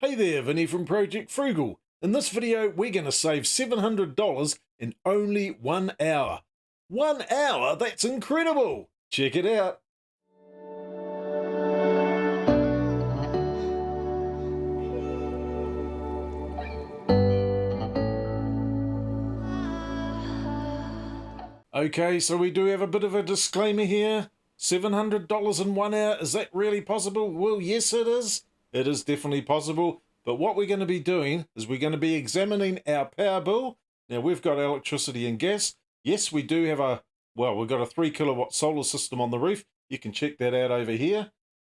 Hey there, Vinny from Project Frugal. In this video, we're going to save $700 in only 1 hour. 1 hour? That's incredible! Check it out. Okay, so we do have a bit of a disclaimer here. $700 in 1 hour, is that really possible? Well, yes it is. It is definitely possible. But what we're going to be doing is we're going to be examining our power bill. Now we've got electricity and gas. Yes, we do have we've got a 3 kilowatt solar system on the roof. You can check that out over here.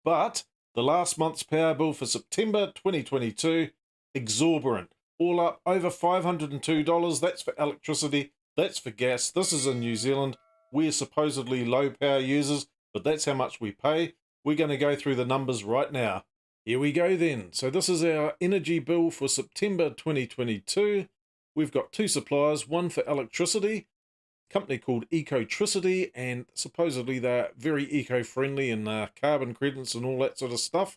But the last month's power bill for September 2022, exorbitant. All up over $502. That's for electricity. That's for gas. This is in New Zealand. We're supposedly low power users, but that's how much we pay. We're going to go through the numbers right now. Here we go then. So this is our energy bill for September 2022. We've got two suppliers, one for electricity, a company called Ecotricity, and supposedly they're very eco-friendly and carbon credits and all that sort of stuff.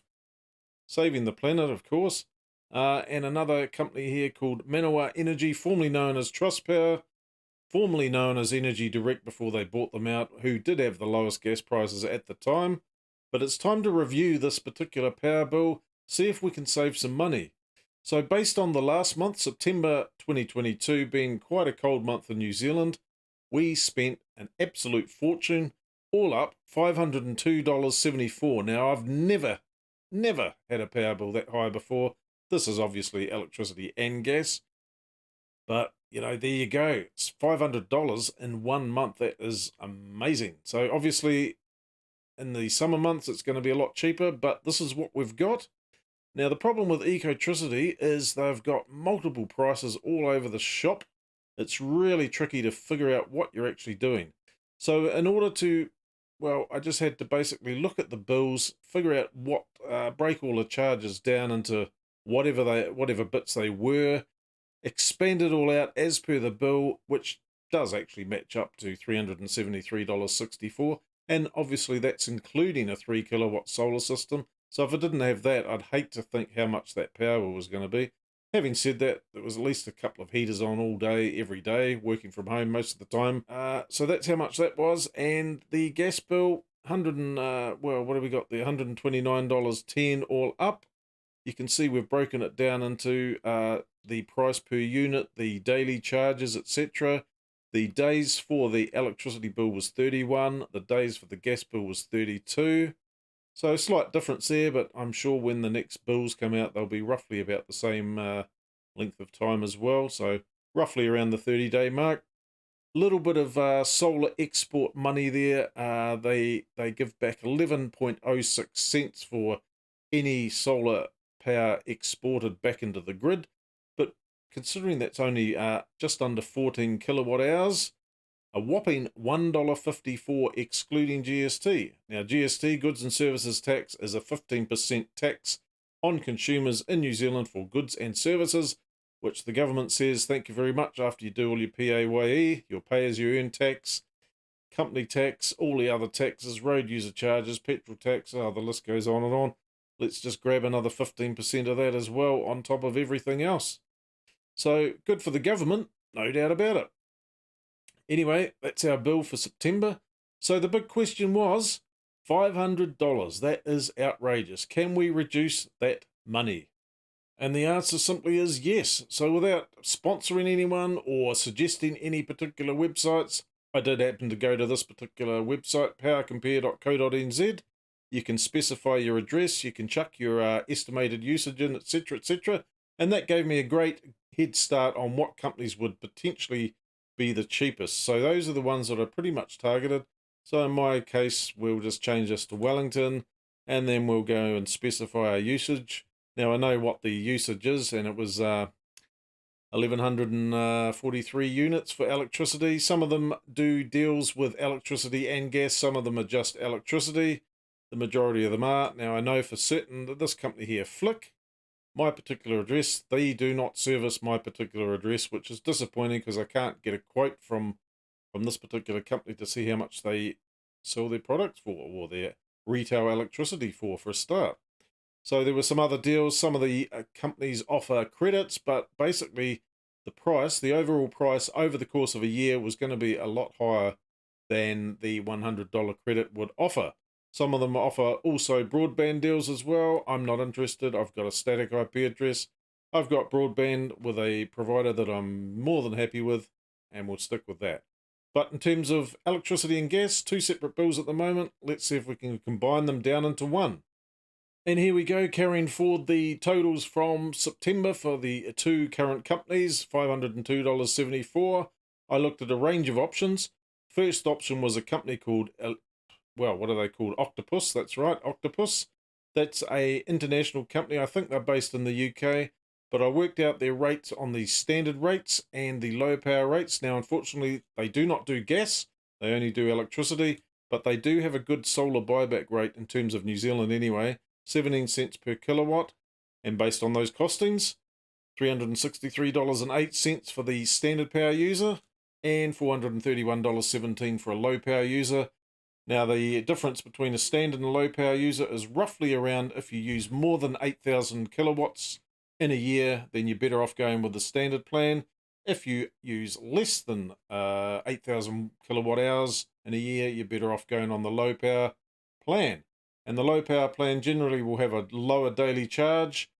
Saving the planet, of course. And another company here called Manawa Energy, formerly known as Trustpower, formerly known as Energy Direct before they bought them out, who did have the lowest gas prices at the time. But it's time to review this particular power bill, see if we can save some money. So based on the last month, September 2022 being quite a cold month in New Zealand, we spent an absolute fortune, all up $502.74. Now I've never had a power bill that high before. This is obviously electricity and gas. But, you know, there you go. It's $500 in 1 month. That is amazing. So obviously in the summer months, it's going to be a lot cheaper, but this is what we've got. Now, the problem with Ecotricity is they've got multiple prices all over the shop. It's really tricky to figure out what you're actually doing. So in order to, well, I just had to basically look at the bills, figure out what, break all the charges down into whatever bits they were, expand it all out as per the bill, which does actually match up to $373.64. And obviously that's including a 3 kilowatt solar system. So if I didn't have that, I'd hate to think how much that power bill was going to be. Having said that, there was at least a couple of heaters on all day, every day, working from home most of the time. So that's how much that was. And the gas bill, what have we got there? $129.10 all up. You can see we've broken it down into the price per unit, the daily charges, etc. The days for the electricity bill was 31. The days for the gas bill was 32. So a slight difference there, but I'm sure when the next bills come out, they'll be roughly about the same length of time as well. So roughly around the 30-day mark. Little bit of solar export money there. They give back 11.06 cents for any solar power exported back into the grid. But considering that's only just under 14 kilowatt hours, a whopping $1.54 excluding GST. Now, GST, Goods and Services Tax, is a 15% tax on consumers in New Zealand for goods and services, which the government says thank you very much after you do all your PAYE, your pay-as-you-earn tax, company tax, all the other taxes, road user charges, petrol tax, the list goes on and on. Let's just grab another 15% of that as well on top of everything else. So good for the government, no doubt about it. Anyway, that's our bill for September. So the big question was $500. That is outrageous. Can we reduce that money? And the answer simply is yes. So without sponsoring anyone or suggesting any particular websites, I did happen to go to this particular website, powercompare.co.nz. You can specify your address, you can chuck your estimated usage in, etc., etc. And that gave me a great head start on what companies would potentially be the cheapest. So those are the ones that are pretty much targeted. So in my case, we'll just change this to Wellington, and then we'll go and specify our usage. Now I know what the usage is, and it was 1,143 units for electricity. Some of them do deals with electricity and gas. Some of them are just electricity. The majority of them are. Now I know for certain that this company here, Flick, my particular address, they do not service my particular address, which is disappointing because I can't get a quote from this particular company to see how much they sell their products for or their retail electricity for a start. So there were some other deals. Some of the companies offer credits, but basically the price, the overall price over the course of a year was going to be a lot higher than the $100 credit would offer. Some of them offer also broadband deals as well. I'm not interested. I've got a static IP address. I've got broadband with a provider that I'm more than happy with, and we'll stick with that. But in terms of electricity and gas, two separate bills at the moment. Let's see if we can combine them down into one. And here we go, carrying forward the totals from September for the two current companies, $502.74. I looked at a range of options. First option was a company called, well, what are they called? Octopus, that's right, Octopus. That's a international company. I think they're based in the UK, but I worked out their rates on the standard rates and the low power rates. Now, unfortunately, they do not do gas. They only do electricity, but they do have a good solar buyback rate in terms of New Zealand anyway. 17 cents per kilowatt, and based on those costings, $363.08 for the standard power user and $431.17 for a low power user. Now the difference between a standard and a low power user is roughly around, if you use more than 8,000 kilowatts in a year, then you're better off going with the standard plan. If you use less than 8,000 kilowatt hours in a year, you're better off going on the low power plan. And the low power plan generally will have a lower daily charge,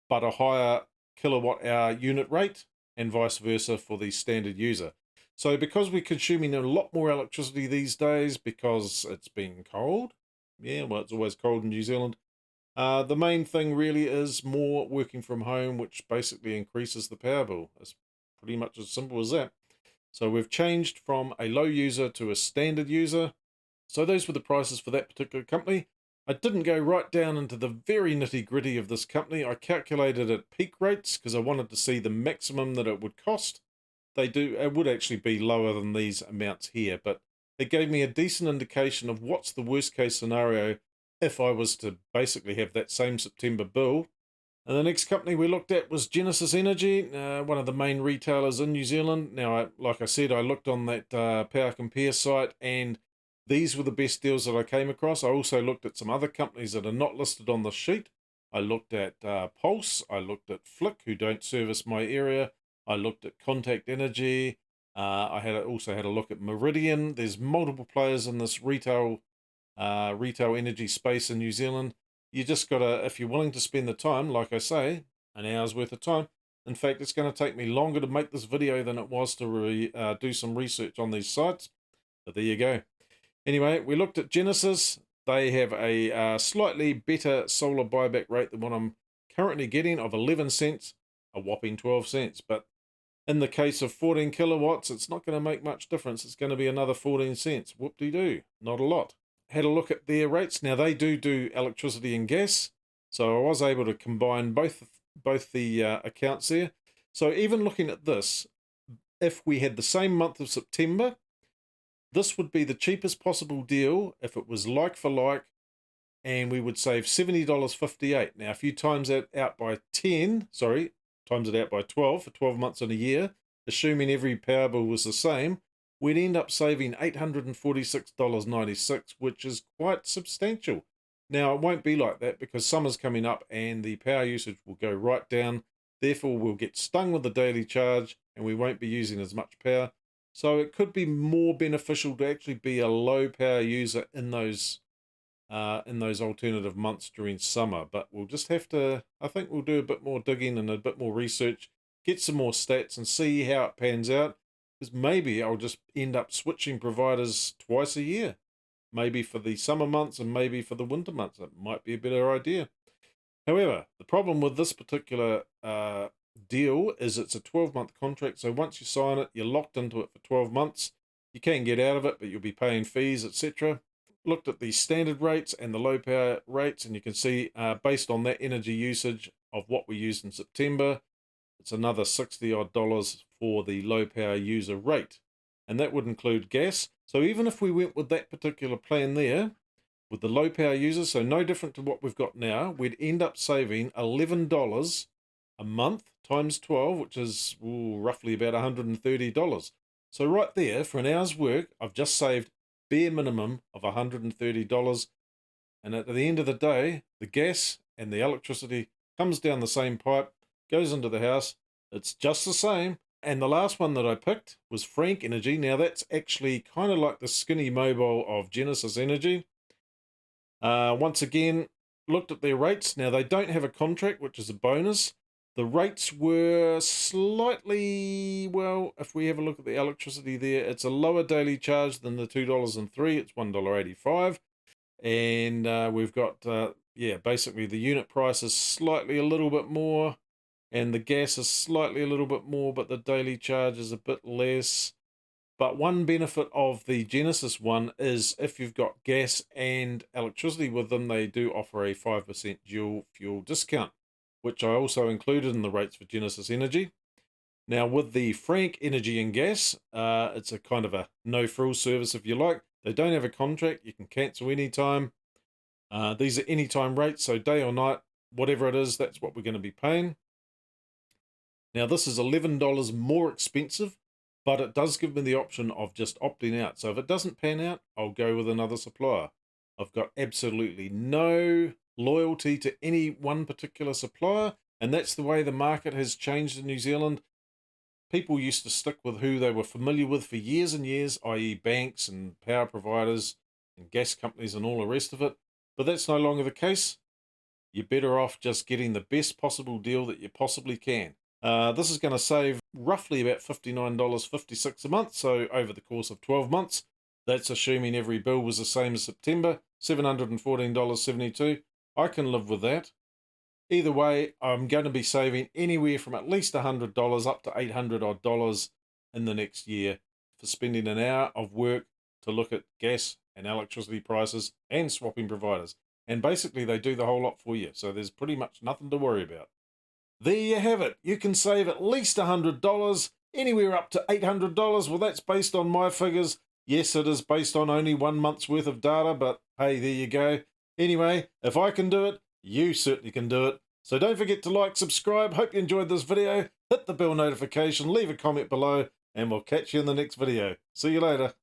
but a higher kilowatt hour unit rate, and vice versa for the standard user. So because we're consuming a lot more electricity these days because it's been cold, yeah, well, it's always cold in New Zealand, the main thing really is more working from home, which basically increases the power bill. It's pretty much as simple as that. So we've changed from a low user to a standard user. So those were the prices for that particular company. I didn't go right down into the very nitty gritty of this company. I calculated at peak rates because I wanted to see the maximum that it would cost. It would actually be lower than these amounts here, but it gave me a decent indication of what's the worst case scenario if I was to basically have that same September bill. And the next company we looked at was Genesis Energy, one of the main retailers in New Zealand. Now, like I said, I looked on that Power Compare site, and these were the best deals that I came across. I also looked at some other companies that are not listed on the sheet. I looked at Pulse. I looked at Flick, who don't service my area. I looked at Contact Energy. I also had a look at Meridian. There's multiple players in this retail energy space in New Zealand. You just gotta, if you're willing to spend the time, like I say, an hour's worth of time. In fact, it's going to take me longer to make this video than it was to do some research on these sites. But there you go. Anyway, we looked at Genesis. They have a slightly better solar buyback rate than what I'm currently getting of 11 cents, a whopping 12 cents. But in the case of 14 kilowatts, it's not going to make much difference. It's going to be another 14 cents. Whoop-de-doo. Not a lot. Had a look at their rates. Now, they do electricity and gas. So I was able to combine both the accounts there. So even looking at this, if we had the same month of September, this would be the cheapest possible deal if it was like for like, and we would save $70.58. Now, if you times that out by 10, times it out by 12 for 12 months in a year, assuming every power bill was the same, we'd end up saving $846.96, which is quite substantial. Now, it won't be like that because summer's coming up and the power usage will go right down. Therefore, we'll get stung with the daily charge and we won't be using as much power. So it could be more beneficial to actually be a low power user in those alternative months during summer. But we'll just have to, I think we'll do a bit more digging and a bit more research, get some more stats and see how it pans out. Because maybe I'll just end up switching providers twice a year. Maybe for the summer months and maybe for the winter months. It might be a better idea. However, the problem with this particular deal is it's a 12-month contract. So once you sign it, you're locked into it for 12 months. You can get out of it, but you'll be paying fees, etc. Looked at the standard rates and the low power rates, and you can see based on that energy usage of what we used in September, it's another $60 odd for the low power user rate. And that would include gas. So even if we went with that particular plan there, with the low power users, so no different to what we've got now, we'd end up saving $11 a month times 12, which is roughly about $130. So right there, for an hour's work, I've just saved bare minimum of $130. And at the end of the day, the gas and the electricity comes down the same pipe, goes into the house. It's just the same. And the last one that I picked was Frank Energy. Now that's actually kind of like the skinny mobile of Genesis Energy. Once again, looked at their rates. Now they don't have a contract, which is a bonus. The rates were slightly, well, if we have a look at the electricity there, it's a lower daily charge than the $2.03. It's $1.85. And we've got, yeah, basically the unit price is slightly a little bit more, and the gas is slightly a little bit more, but the daily charge is a bit less. But one benefit of the Genesis one is if you've got gas and electricity with them, they do offer a 5% dual fuel discount, which I also included in the rates for Genesis Energy. Now with the Frank Energy and Gas, it's a kind of a no-frills service if you like. They don't have a contract, you can cancel anytime. These are anytime rates, so day or night, whatever it is, that's what we're going to be paying. Now this is $11 more expensive, but it does give me the option of just opting out. So if it doesn't pan out, I'll go with another supplier. I've got absolutely no loyalty to any one particular supplier, and that's the way the market has changed in New Zealand. People used to stick with who they were familiar with for years and years, i.e. banks and power providers and gas companies and all the rest of it. But that's no longer the case. You're better off just getting the best possible deal that you possibly can. This is going to save roughly about $59.56 a month, so over the course of 12 months, that's assuming every bill was the same as September, $714.72. I can live with that. Either way, I'm going to be saving anywhere from at least $100 up to $800 odd in the next year for spending an hour of work to look at gas and electricity prices and swapping providers. And basically they do the whole lot for you, so there's pretty much nothing to worry about. There you have it. You can save at least $100, anywhere up to $800. Well, that's based on my figures. Yes, it is based on only 1 month's worth of data, but hey, there you go. Anyway, if I can do it, you certainly can do it. So don't forget to like, subscribe. Hope you enjoyed this video. Hit the bell notification, leave a comment below, and we'll catch you in the next video. See you later.